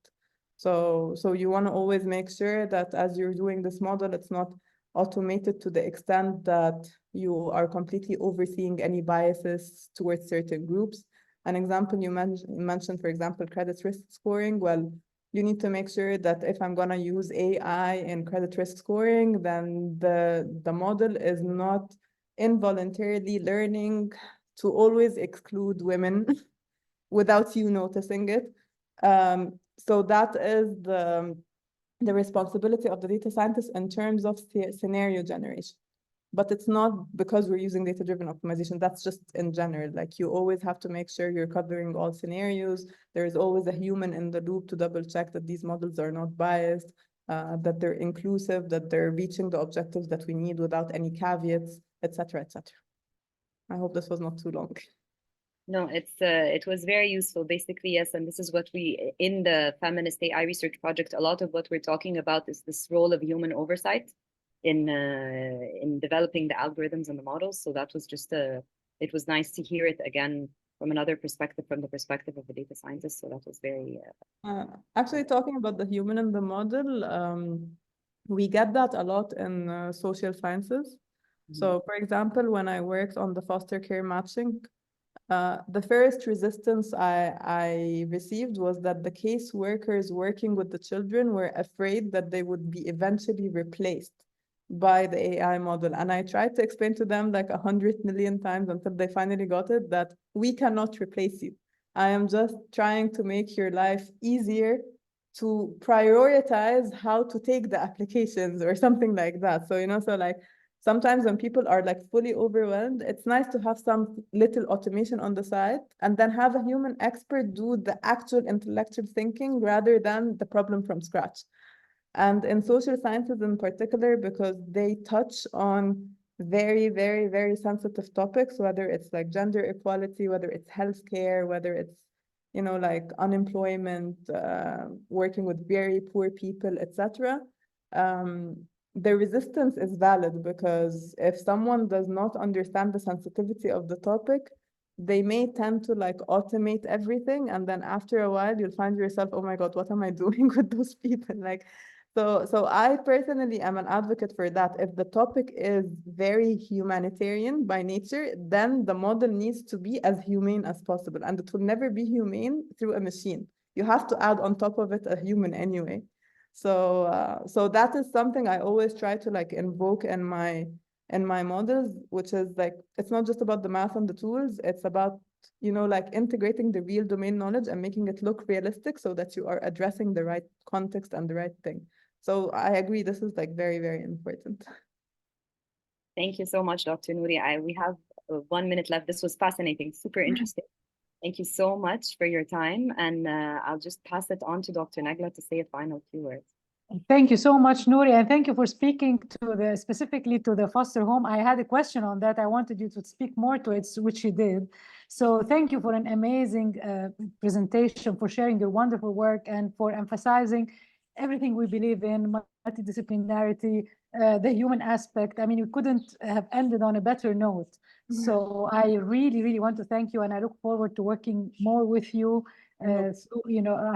So you want to always make sure that as you're doing this model, it's not automated to the extent that you are completely overseeing any biases towards certain groups. An example you mentioned, for example, credit risk scoring. Well, you need to make sure that if I'm going to use AI in credit risk scoring, then the model is not involuntarily learning to always exclude women without you noticing it. So that is the responsibility of the data scientist in terms of scenario generation. But it's not because we're using data-driven optimization. That's just in general. Like, you always have to make sure you're covering all scenarios. There is always a human in the loop to double check that these models are not biased, that they're inclusive, that they're reaching the objectives that we need without any caveats, etc., etc. I hope this was not too long. No, it was very useful. Basically, yes, and this is what we, in the Feminist AI Research Project, a lot of what we're talking about is this role of human oversight in developing the algorithms and the models. So that was just it was nice to hear it again from another perspective, from the perspective of the data scientist. So that was very actually, talking about the human in the model, we get that a lot in social sciences. So, for example, when I worked on the foster care matching, the first resistance I received was that the caseworkers working with the children were afraid that they would be eventually replaced by the AI model. And I tried to explain to them like 100 million times until they finally got it, that we cannot replace you. I am just trying to make your life easier to prioritize how to take the applications or something like that. So, so like, sometimes when people are like fully overwhelmed, it's nice to have some little automation on the side and then have a human expert do the actual intellectual thinking rather than the problem from scratch. And in social sciences in particular, because they touch on very, very, very sensitive topics, whether it's like gender equality, whether it's healthcare, whether it's, like unemployment, working with very poor people, etc. The resistance is valid, because if someone does not understand the sensitivity of the topic, they may tend to like automate everything. And then after a while, you'll find yourself, oh my God, what am I doing with those people? Like, so I personally am an advocate for that. If the topic is very humanitarian by nature, then the model needs to be as humane as possible. And it will never be humane through a machine. You have to add on top of it a human anyway. So that is something I always try to like invoke in my models, which is like, it's not just about the math and the tools, it's about, like integrating the real domain knowledge and making it look realistic so that you are addressing the right context and the right thing. So I agree, this is like very, very important. Thank you so much, Dr. Nouri. We have 1 minute left. This was fascinating, super interesting. Thank you so much for your time. And I'll just pass it on to Dr. Nagla to say a final few words. Thank you so much, Nouri, and thank you for speaking to specifically to the foster home. I had a question on that. I wanted you to speak more to it, which you did. So thank you for an amazing presentation, for sharing your wonderful work, and for emphasizing everything we believe in, multidisciplinarity, the human aspect. I mean, we couldn't have ended on a better note. So I really, really want to thank you, and I look forward to working more with you. So,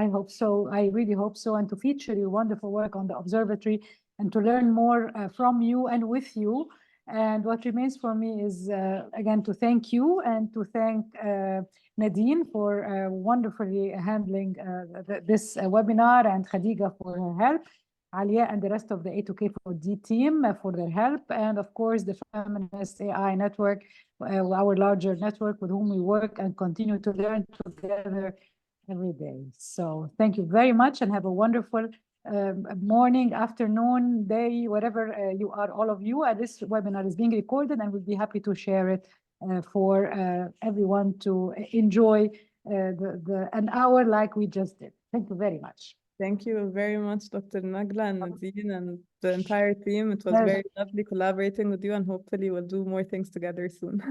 I hope so. I really hope so, and to feature your wonderful work on the observatory and to learn more from you and with you. And what remains for me is, again, to thank you and to thank Nadine for wonderfully handling this webinar, and Khadija for her help, Alia and the rest of the A2K4D team for their help, and of course the Feminist AI Network, our larger network with whom we work and continue to learn together every day. So thank you very much, and have a wonderful morning, afternoon, day, whatever you are, all of you. This webinar is being recorded, and we'll be happy to share it for everyone to enjoy an hour like we just did. Thank you very much. Thank you very much, Dr. Nagla and Nadine and the entire team. It was very lovely collaborating with you, and hopefully we'll do more things together soon.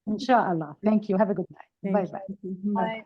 Inshallah. Thank you. Have a good night. Bye-bye. Bye.